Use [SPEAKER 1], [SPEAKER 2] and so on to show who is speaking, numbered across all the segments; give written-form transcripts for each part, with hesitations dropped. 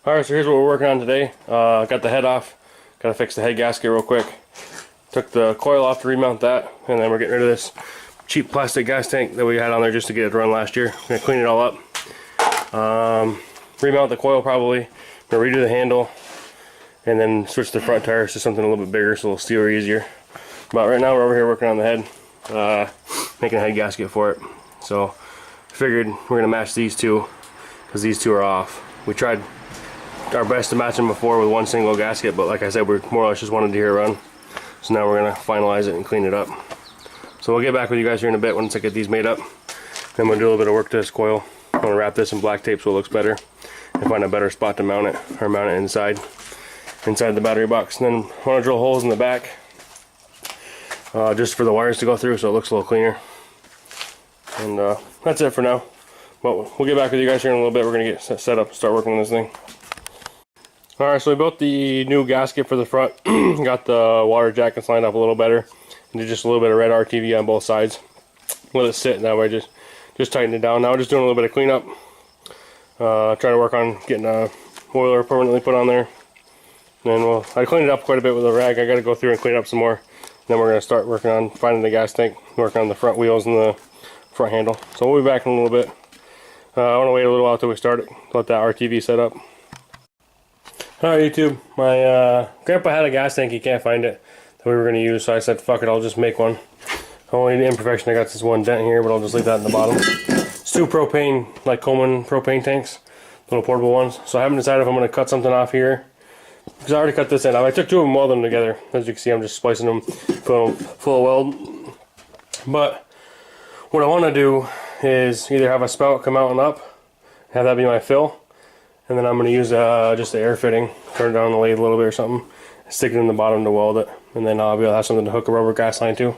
[SPEAKER 1] Alright, so here's what we're working on today. Got the head off. Gotta fix the head gasket real quick. Took the coil off to remount that, and then we're getting rid of this cheap plastic gas tank that we had on there just to get it run last year. I'm gonna clean it all up. Remount the coil probably. I'm gonna redo the handle, and then switch the front tires to something a little bit bigger so it'll steer easier. But right now we're over here working on the head, making a head gasket for it. So I figured we're gonna match these two because these two are off. We tried our best to match them before with one single gasket, but like I said, we more or less just wanted to hear it run. So now we're gonna finalize it and clean it up. So we'll get back with you guys here in a bit once I get these made up. Then we'll do a little bit of work to this coil. I'm gonna wrap this in black tape so it looks better and find a better spot to mount it, or mount it inside the battery box. And then I want to drill holes in the back just for the wires to go through so it looks a little cleaner. And that's it for now. But we'll get back with you guys here in a little bit. We're gonna get set up and start working on this thing. Alright, so we built the new gasket for the front. Got the water jackets lined up a little better. And did just a little bit of red RTV on both sides. Let it sit, and that way just tighten it down. Now we're just doing a little bit of cleanup. Trying to work on getting a oiler permanently put on there. And I cleaned it up quite a bit with a rag. I got to go through and clean it up some more. Then we're going to start working on finding the gas tank, working on the front wheels and the front handle. So we'll be back in a little bit. I want to wait a little while till we start it. Let that RTV set up. Alright YouTube, my grandpa had a gas tank, he can't find it that we were going to use, so I said fuck it, I'll just make one. Only the imperfection, I got this one dent here, but I'll just leave that in the bottom. It's two propane, like Coleman propane tanks, little portable ones. So I haven't decided if I'm going to cut something off here, because I already cut this end off. I took two of them, welded them together. As you can see, I'm just splicing them full of weld. But what I want to do is either have a spout come out and up, have that be my fill, and then I'm going to use just the air fitting, turn it down the lathe a little bit or something, stick it in the bottom to weld it, and then I'll be able to have something to hook a rubber gas line to.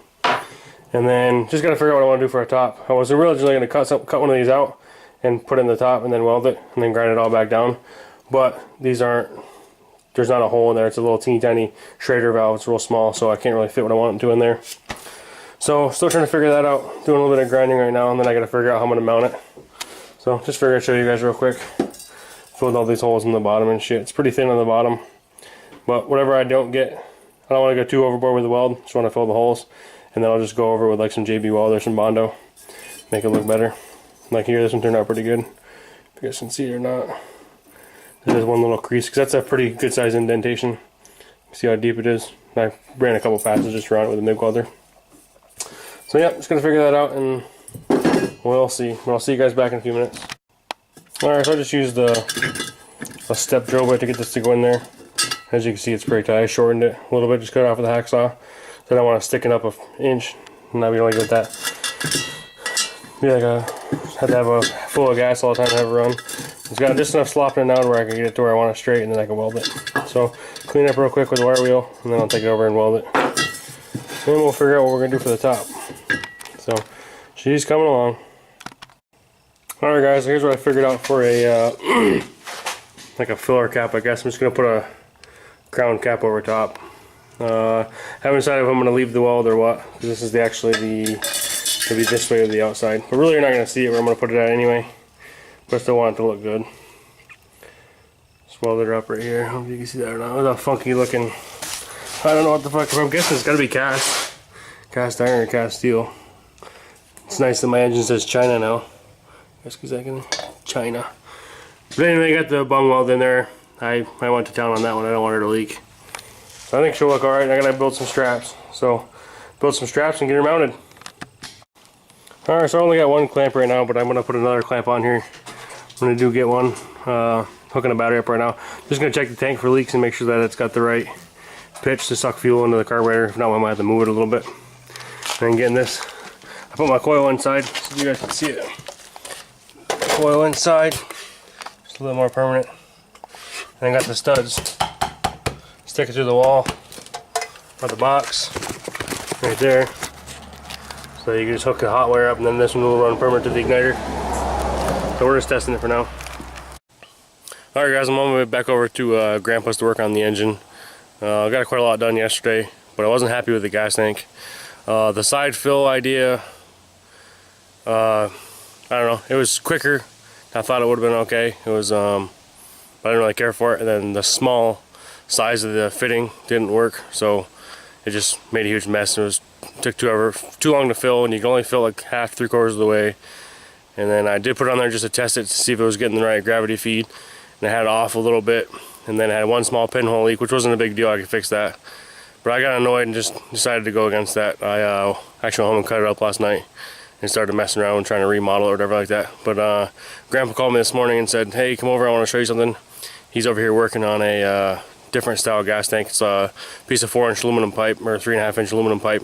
[SPEAKER 1] And then just got to figure out what I want to do for a top. I was originally going to cut one of these out and put it in the top and then weld it and then grind it all back down. But these aren't, there's not a hole in there. It's a little teeny tiny Schrader valve. It's real small, so I can't really fit what I want to in there. So still trying to figure that out. Doing a little bit of grinding right now, and then I got to figure out how I'm going to mount it. So just figured I'd show you guys real quick. Filled all these holes in the bottom and shit. It's pretty thin on the bottom, but whatever I don't get, I don't want to go too overboard with the weld. Just want to fill the holes, and then I'll just go over with like some JB Weld or some Bondo, make it look better. Like here, this one turned out pretty good. If you guys can see it or not. There's one little crease, because that's a pretty good size indentation. See how deep it is. I ran a couple passes just around it with a MIG welder. So yeah, just gonna figure that out, and we'll see. I'll see you guys back in a few minutes. Alright, so I just used a step drill bit to get this to go in there. As you can see, it's pretty tight. I shortened it a little bit, just cut it off with a hacksaw. Then I want to stick it up an inch, and now we don't get that. Be like had to have a full of gas all the time to have it run. It's got just enough slop in it now where I can get it to where I want it straight, and then I can weld it. So clean up real quick with the wire wheel, and then I'll take it over and weld it. Then we'll figure out what we're gonna do for the top. So she's coming along. Alright guys, here's what I figured out for a like a filler cap, I guess. I'm just gonna put a crown cap over top. Haven't decided if I'm gonna leave the weld or what, because this is maybe this way or the outside. But really you're not gonna see it where I'm gonna put it at anyway. But I still want it to look good. Just weld it up right here. I don't know if you can see that or not. It's a funky looking, I don't know what the fuck, I'm guessing it's gotta be cast iron or cast steel. It's nice that my engine says China now. Just a second, China. But anyway, I got the bung weld in there. I went to town on that one. I don't want her to leak. So I think she'll look alright. I gotta build some straps. So build some straps and get her mounted. Alright, so I only got one clamp right now, but I'm gonna put another clamp on here. I'm gonna get one. Hooking a battery up right now. Just gonna check the tank for leaks and make sure that it's got the right pitch to suck fuel into the carburetor. If not, I might have to move it a little bit. And getting this, I put my coil inside so you guys can see it. Coil inside, just a little more permanent. And I got the studs. Stick it through the wall or the box right there. So you can just hook the hot wire up, and then this one will run permanent to the igniter. So we're just testing it for now. Alright guys, I'm on my way back over to Grandpa's to work on the engine. I got quite a lot done yesterday, but I wasn't happy with the gas tank. The side fill idea, I don't know, it was quicker. I thought it would have been okay. It was but I didn't really care for it. And then the small size of the fitting didn't work, so it just made a huge mess. It took too long to fill, and you can only fill like half, 3/4 of the way. And then I did put it on there just to test it to see if it was getting the right gravity feed, and I had it off a little bit. And then I had one small pinhole leak, which wasn't a big deal. I could fix that. But I got annoyed and just decided to go against that. I actually went home and cut it up last night and started messing around and trying to remodel it or whatever like that. But Grandpa called me this morning and said, "Hey, come over, I want to show you something." He's over here working on a different style gas tank. It's a piece of 4-inch aluminum pipe, or 3.5-inch aluminum pipe,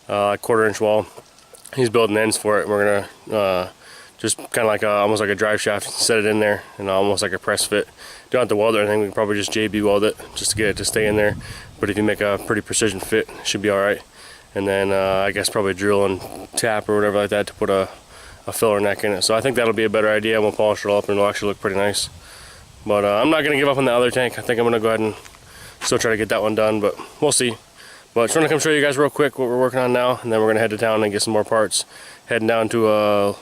[SPEAKER 1] 1/4-inch wall. He's building ends for it. We're gonna just kind of like almost like a drive shaft, set it in there, and almost like a press fit. Don't have to weld it or anything. We can probably just JB weld it just to get it to stay in there. But if you make a pretty precision fit, it should be all right. And then I guess probably drill and tap or whatever like that to put a filler neck in it. So I think that'll be a better idea. We'll polish it all up and it'll actually look pretty nice. But I'm not gonna give up on the other tank. I think I'm gonna go ahead and still try to get that one done, but we'll see. But just want to come show you guys real quick what we're working on now, and then we're gonna head to town and get some more parts. Heading down to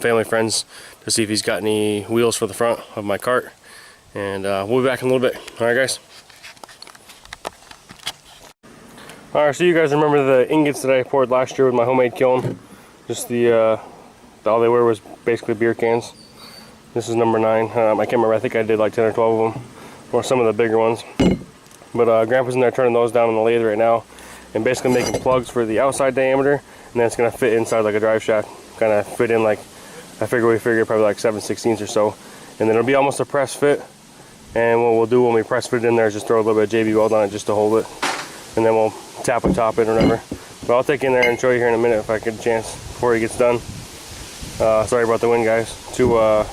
[SPEAKER 1] family friends to see if he's got any wheels for the front of my cart. And we'll be back in a little bit. Alright guys. Alright, so you guys remember the ingots that I poured last year with my homemade kiln? Just all they were was basically beer cans. This is number 9. I can't remember, I think I did like 10 or 12 of them, or some of the bigger ones. But Grandpa's in there turning those down on the lathe right now, and basically making plugs for the outside diameter, and then it's going to fit inside like a drive shaft. Kind of fit in like, we figure probably like 7/16 or so. And then it'll be almost a press fit. And what we'll do when we press fit it in there is just throw a little bit of JB weld on it just to hold it. And then we'll tap and top it or whatever. But I'll take in there and show you here in a minute if I get a chance before he gets done. Sorry about the wind, guys. To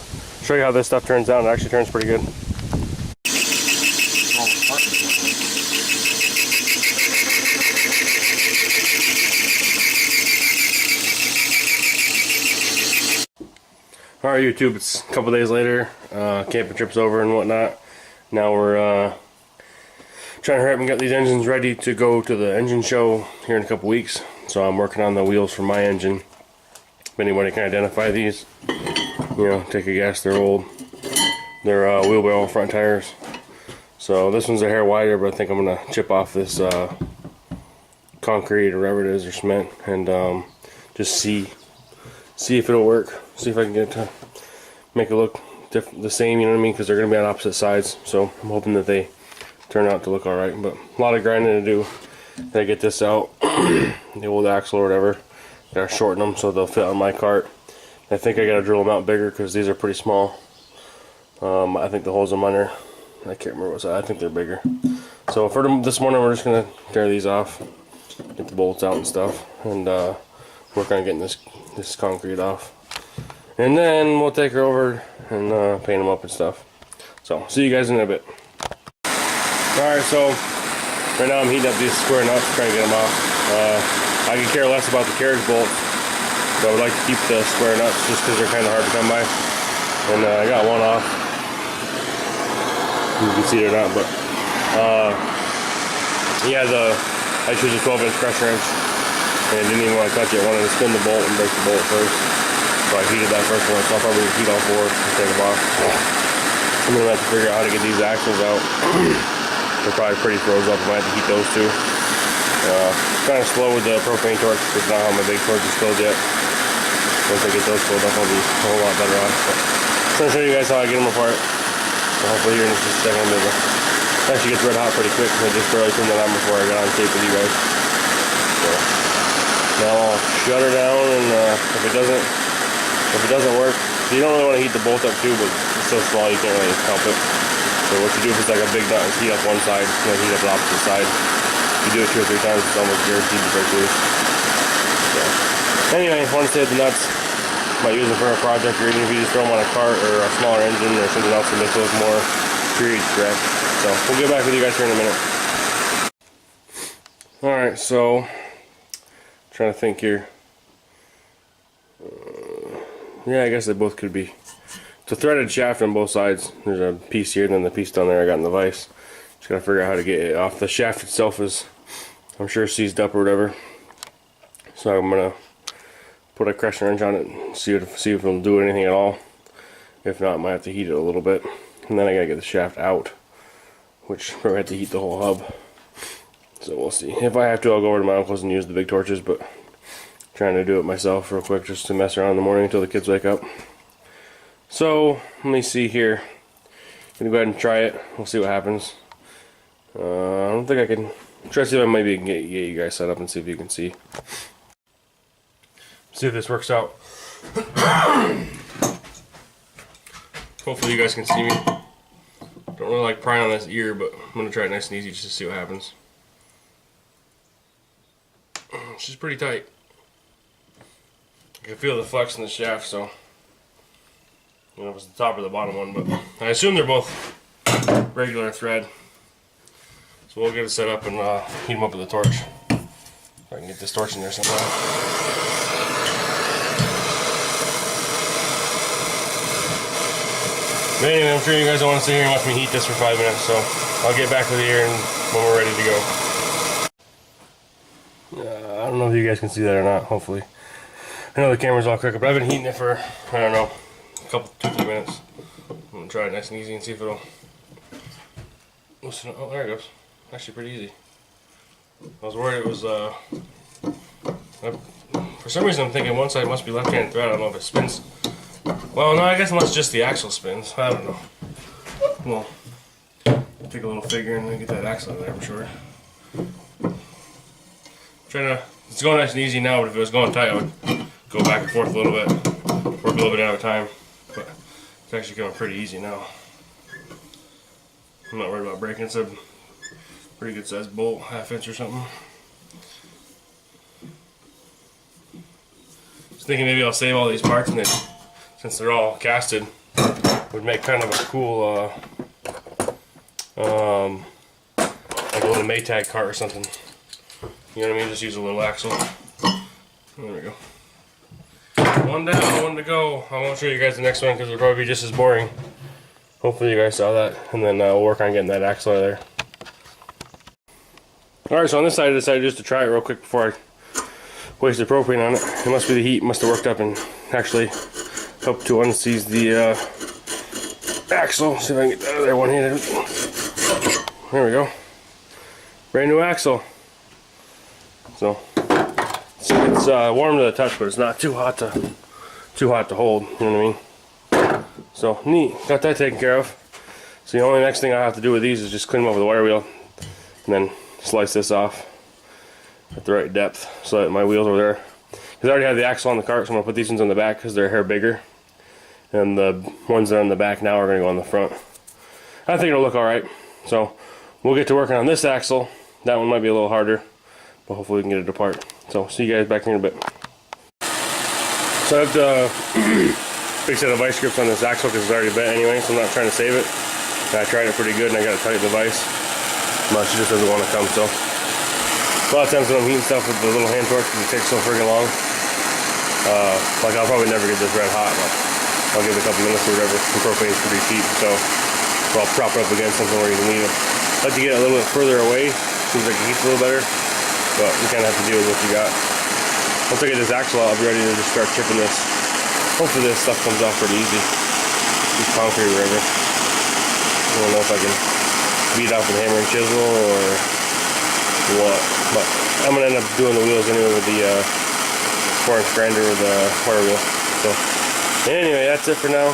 [SPEAKER 1] show you how this stuff turns out, it actually turns pretty good. Alright YouTube, it's a couple days later, camping trip's over and whatnot. Now we're trying to hurry up and get these engines ready to go to the engine show here in a couple weeks. So I'm working on the wheels for my engine. If anybody can identify these, you know, take a guess, they're old. They're wheelbarrow front tires. So this one's a hair wider, but I think I'm going to chip off this concrete or whatever it is, or cement, and just see if it'll work. See if I can get it to make it look the same, you know what I mean? Because they're going to be on opposite sides. So I'm hoping that they turn out to look alright. But a lot of grinding to do. Gotta get this out, the old axle or whatever. Gotta shorten them so they'll fit on my cart. I think I gotta drill them out bigger because these are pretty small. I think the holes in mine are, I can't remember what size, I think they're bigger. So for this morning we're just going to tear these off, get the bolts out and stuff, and work on getting this concrete off. And then we'll take her over and paint them up and stuff. So, see you guys in a bit. Alright, so right now I'm heating up these square nuts, trying to get them off. I could care less about the carriage bolts, but I would like to keep the square nuts just because they're kind of hard to come by. And I got one off. You can see it or not, but I chose a 12-inch pressure wrench and didn't even want to touch it. I wanted to spin the bolt and break the bolt first. So I heated that first one, so I'll probably heat all 4 and take them off. I'm going to have to figure out how to get these axles out. They're probably pretty froze up. I might have to heat those too. Kind of slow with the propane torch because not how my big torch is filled yet. Once I get those filled up, I'll be a whole lot better off. But I'm going to show you guys how I get them apart. So hopefully here in just a second, it actually gets red hot pretty quick because I just barely turned that on before I got on tape with you guys. So now I'll shut her down, and if it doesn't work, you don't really want to heat the bolt up too, but it's so small you can't really help it. So what you do if it's like a big nut is heat up one side, and then heat up the opposite side. If you do it 2 or 3 times, it's almost guaranteed to break loose. So anyway, want to save the nuts. Might use them for a project, or even if you just throw them on a cart or a smaller engine or something else to make those more period correct. So we'll get back with you guys here in a minute. Alright, so trying to think here. Yeah, I guess they both could be. It's a threaded shaft on both sides. There's a piece here and then the piece down there I got in the vise. Just gotta figure out how to get it off. The shaft itself is, I'm sure, seized up or whatever. So I'm gonna put a crescent wrench on it and see if it'll do anything at all. If not, I might have to heat it a little bit and then I gotta get the shaft out, which probably have to heat the whole hub. So we'll see. If I have to, I'll go over to my uncle's and use the big torches, but I'm trying to do it myself real quick just to mess around in the morning until the kids wake up. So let me see here. I'm gonna go ahead and try it. We'll see what happens. I don't think I can. Try to see if I maybe can get you guys set up and see if you can see. See if this works out. Hopefully you guys can see me. Don't really like prying on this ear, but I'm gonna try it nice and easy just to see what happens. It's just pretty tight. I can feel the flex in the shaft, so I don't know if it's the top or the bottom one, but I assume they're both regular thread. So we'll get it set up and heat them up with a torch. If I can get this torch in there somehow. But anyway, I'm sure you guys don't want to sit here and watch me heat this for 5 minutes, so I'll get back with you here when we're ready to go. I don't know if you guys can see that or not, hopefully. I know the camera's all crooked, but I've been heating it for, I don't know, a couple, 2-3 minutes. I'm going to try it nice and easy and see if it'll listen. Oh, there it goes. Actually pretty easy. I was worried it was, for some reason I'm thinking one side must be left-handed thread. I don't know if it spins. Well, no, I guess unless just the axle spins. I don't know. Well, take a little figure and then get that axle in there, I'm sure. It's going nice and easy now, but if it was going tight, I would go back and forth a little bit, work a little bit at a time. But it's actually going pretty easy now. I'm not worried about breaking. It's a pretty good sized bolt, 1/2 inch or something. Just thinking maybe I'll save all these parts and then, since they're all casted, would make kind of a cool, like a little Maytag cart or something. You know what I mean? Just use a little axle. There we go. One down, one to go. I won't show you guys the next one because it'll probably be just as boring. Hopefully you guys saw that. And then we'll work on getting that axle out of there. Alright, so on this side I decided just to try it real quick before I wasted propane on it. It must be the heat, must have worked up and actually helped to unseize the axle. See if I can get that out of there one-handed. There we go. Brand new axle. So it's warm to the touch, but it's not too hot to hold. You know what I mean? So neat. Got that taken care of. So the only next thing I have to do with these is just clean them up with a wire wheel, and then slice this off at the right depth so that my wheels are there. Because I already have the axle on the cart, so I'm gonna put these ones on the back because they're a hair bigger, and the ones that are on the back now are gonna go on the front. I think it'll look all right. So we'll get to working on this axle. That one might be a little harder, but hopefully we can get it apart. So see you guys back here in a bit. So I have the big set of vice grips on this axle because it's already bent anyway, so I'm not trying to save it. I tried it pretty good and I got to tighten the vice. But she just doesn't want to come, so. A lot of times when I'm heating stuff with the little hand torch because it takes so friggin' long. Like I'll probably never get this red hot, but I'll give it a couple minutes or whatever. The propane is pretty cheap, so I'll prop it up against something where you can leave it. I like to get it a little bit further away. Seems like it heats a little better. But you kind of have to deal with what you got. Once I get this axle out, I'll be ready to just start chipping this. Hopefully this stuff comes off pretty easy. Just concrete or whatever. I don't know if I can beat it off with a hammer and chisel or what. But I'm going to end up doing the wheels anyway with the 4-inch grinder with the wire wheel. So anyway, that's it for now.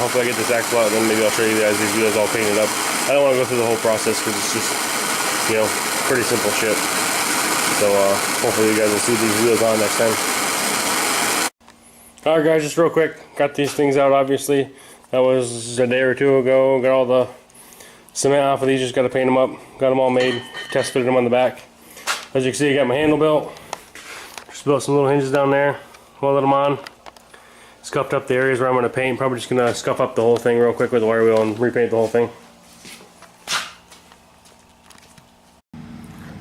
[SPEAKER 1] Hopefully I get this axle out and then maybe I'll show you guys these wheels all painted up. I don't want to go through the whole process because it's just, you know, pretty simple shit. So hopefully you guys will see these wheels on next time. Alright guys, just real quick, got these things out obviously. That was a day or two ago. Got all the cement off of these, just got to paint them up. Got them all made, test fitted them on the back. As you can see, I got my handle built. Just built some little hinges down there, welded them on. Scuffed up the areas where I'm going to paint. Probably just going to scuff up the whole thing real quick with the wire wheel and repaint the whole thing.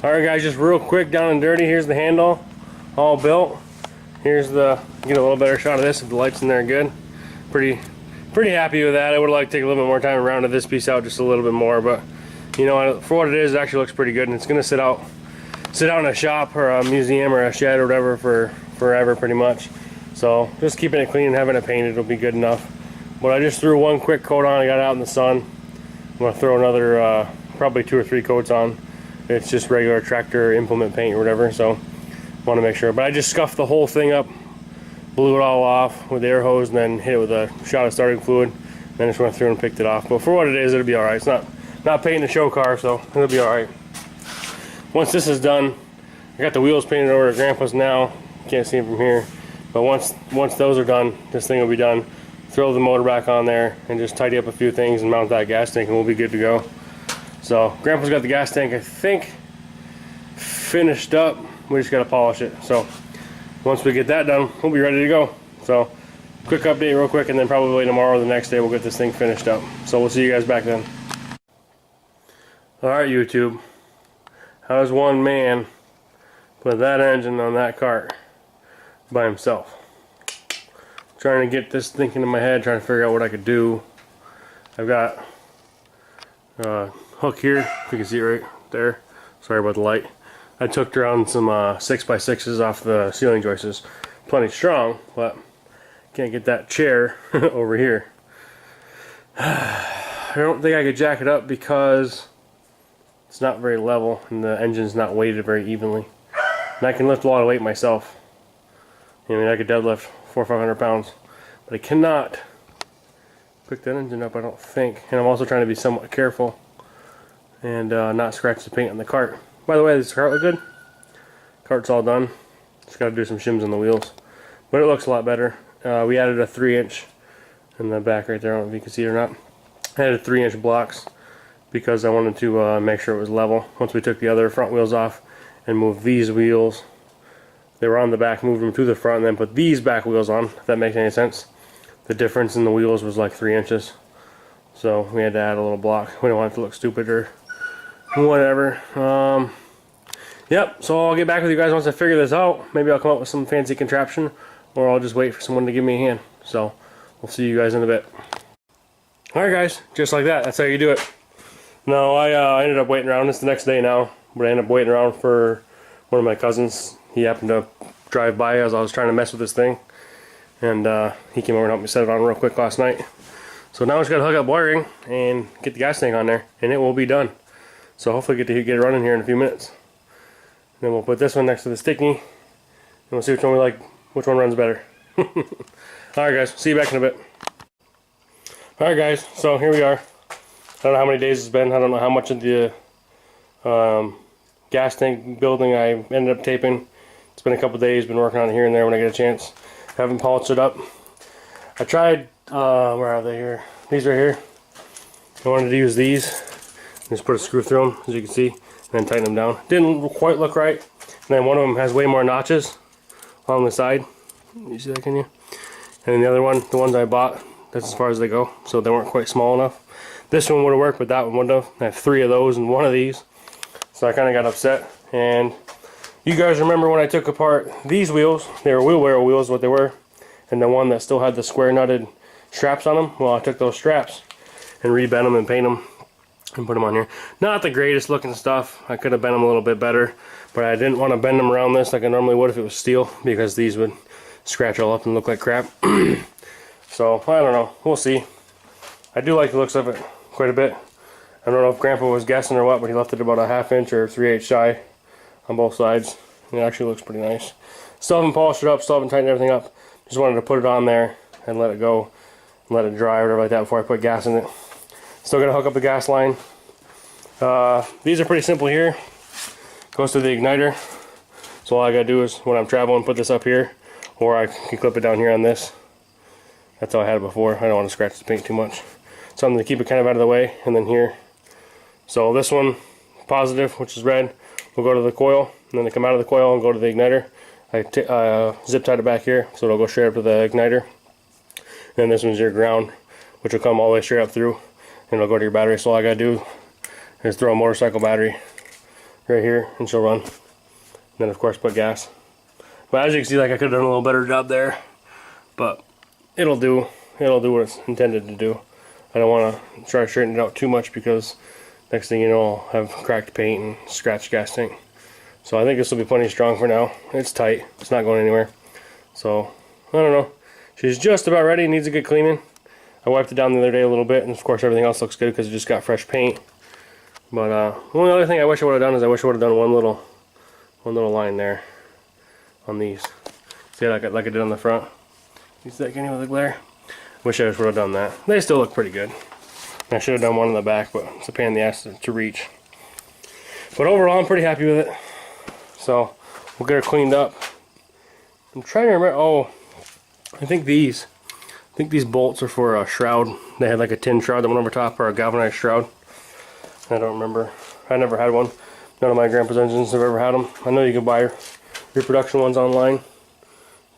[SPEAKER 1] Alright guys, just real quick, down and dirty. Here's the handle, all built. Here's the, get a little better shot of this if the light's in there good. Pretty happy with that. I would like to take a little bit more time and round this piece out just a little bit more, but you know, for what it is, it actually looks pretty good, and it's gonna sit out in a shop or a museum or a shed or whatever for forever pretty much. So just keeping it clean and having it painted will be good enough. But I just threw one quick coat on. I got it out in the sun. I'm going to throw another probably 2 or 3 coats on. It's just regular tractor implement paint or whatever, so want to make sure. But I just scuffed the whole thing up, blew it all off with the air hose, and then hit it with a shot of starting fluid. Then just went through and picked it off. But for what it is, it'll be all right. It's not painting a show car, so it'll be all right. Once this is done, I got the wheels painted over to Grandpa's now. Can't see them from here. But once those are done, this thing will be done. Throw the motor back on there and just tidy up a few things and mount that gas tank, and we'll be good to go. So Grandpa's got the gas tank, I think, finished up. We just got to polish it. So once we get that done, we'll be ready to go. So quick update real quick, and then probably tomorrow or the next day we'll get this thing finished up. So we'll see you guys back then. Alright, YouTube. How does one man put that engine on that cart by himself? Trying to get this thinking in my head, trying to figure out what I could do. I've got a hook here, if you can see it right there. Sorry about the light. I took around some 6x6s off the ceiling joists. Plenty strong, but can't get that chair over here. I don't think I could jack it up because it's not very level and the engine's not weighted very evenly. And I can lift a lot of weight myself. I mean, I could deadlift 400 or 500 pounds, but I cannot pick that engine up, I don't think. And I'm also trying to be somewhat careful and not scratch the paint on the cart. By the way, does this cart look good? Cart's all done. Just got to do some shims on the wheels, but it looks a lot better. We added a 3-inch in the back right there. I don't know if you can see it or not. I added 3-inch blocks because I wanted to make sure it was level. Once we took the other front wheels off and moved these wheels, they were on the back, moved them to the front, and then put these back wheels on, if that makes any sense. The difference in the wheels was like 3 inches. So we had to add a little block. We don't want it to look stupid or whatever. Yep, so I'll get back with you guys once I figure this out. Maybe I'll come up with some fancy contraption, or I'll just wait for someone to give me a hand. So we'll see you guys in a bit. Alright guys, just like that. That's how you do it. No, I ended up waiting around. It's the next day now, but I ended up waiting around for one of my cousins. He happened to drive by as I was trying to mess with this thing, and he came over and helped me set it on real quick last night. So now I just got to hook up wiring and get the gas tank on there, and it will be done. So hopefully get it running here in a few minutes. Then we'll put this one next to the Stickney, and we'll see which one we like, which one runs better. Alright guys, see you back in a bit. Alright guys, so here we are. I don't know how many days it's been. I don't know how much of the gas tank building I ended up taping. It's been a couple days, been working on it here and there when I get a chance. Haven't polished it up. I tried, where are they here? These right here. I wanted to use these. Just put a screw through them, as you can see, and then tighten them down. Didn't quite look right. And then one of them has way more notches along the side. You see that, can you? And then the other one, the ones I bought, that's as far as they go. So they weren't quite small enough. This one would have worked, but that one wouldn't have. I have 3 of those and 1 of these. So I kind of got upset. And you guys remember when I took apart these wheels? They were wheelbarrow wheels, what they were. And the one that still had the square nutted straps on them, well, I took those straps and rebent them and paint them and put them on here. Not the greatest looking stuff. I could have bent them a little bit better, but I didn't want to bend them around this like I normally would if it was steel, because these would scratch all up and look like crap. So I don't know, we'll see. I do like the looks of it quite a bit. I don't know if Grandpa was guessing or what, but he left it about a 1/2 inch or 3/8 shy on both sides. It actually looks pretty nice. Still haven't polished it up, still haven't tightened everything up. Just wanted to put it on there and let it go and let it dry or whatever like that before I put gas in it. Still gonna hook up the gas line. These are pretty simple here. Goes to the igniter. So all I gotta do is when I'm traveling, put this up here, or I can clip it down here on this. That's how I had it before. I don't want to scratch the paint too much. Something to keep it kind of out of the way, and then here. So this one, positive, which is red, will go to the coil, and then they come out of the coil and go to the igniter. I zip tied it back here, so it'll go straight up to the igniter. And then this one's your ground, which will come all the way straight up through, and it'll go to your battery. So all I gotta do is throw a motorcycle battery right here, and she'll run. And then of course put gas. But as you can see, like I could have done a little better job there, but it'll do what it's intended to do. I don't want to try to straighten it out too much, because next thing you know I'll have cracked paint and scratched gas tank. So I think this will be plenty strong for now. It's tight, it's not going anywhere. So I don't know, she's just about ready, needs a good cleaning. I wiped it down the other day a little bit, and of course everything else looks good because it just got fresh paint. But the only other thing I wish I would have done is I wish I would have done one little line there on these. See, like I did on the front. You see that, Kenny, with the glare? Wish I would have done that. They still look pretty good. I should have done one in the back, but it's a pain in the ass to reach. But overall, I'm pretty happy with it. So we'll get her cleaned up. I'm trying to remember. Oh, I think these bolts are for a shroud. They had like a tin shroud that went over top, or a galvanized shroud. I don't remember. I never had one. None of my grandpa's engines have ever had them. I know you can buy reproduction ones online.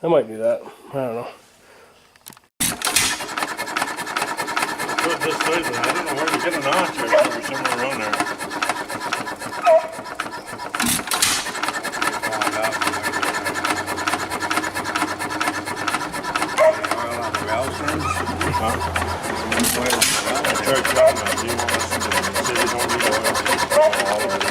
[SPEAKER 1] I might do that. I don't know.
[SPEAKER 2] This way, I don't know where to get a notch or somewhere around there. I tried telling them, do you want us to say they don't need oil?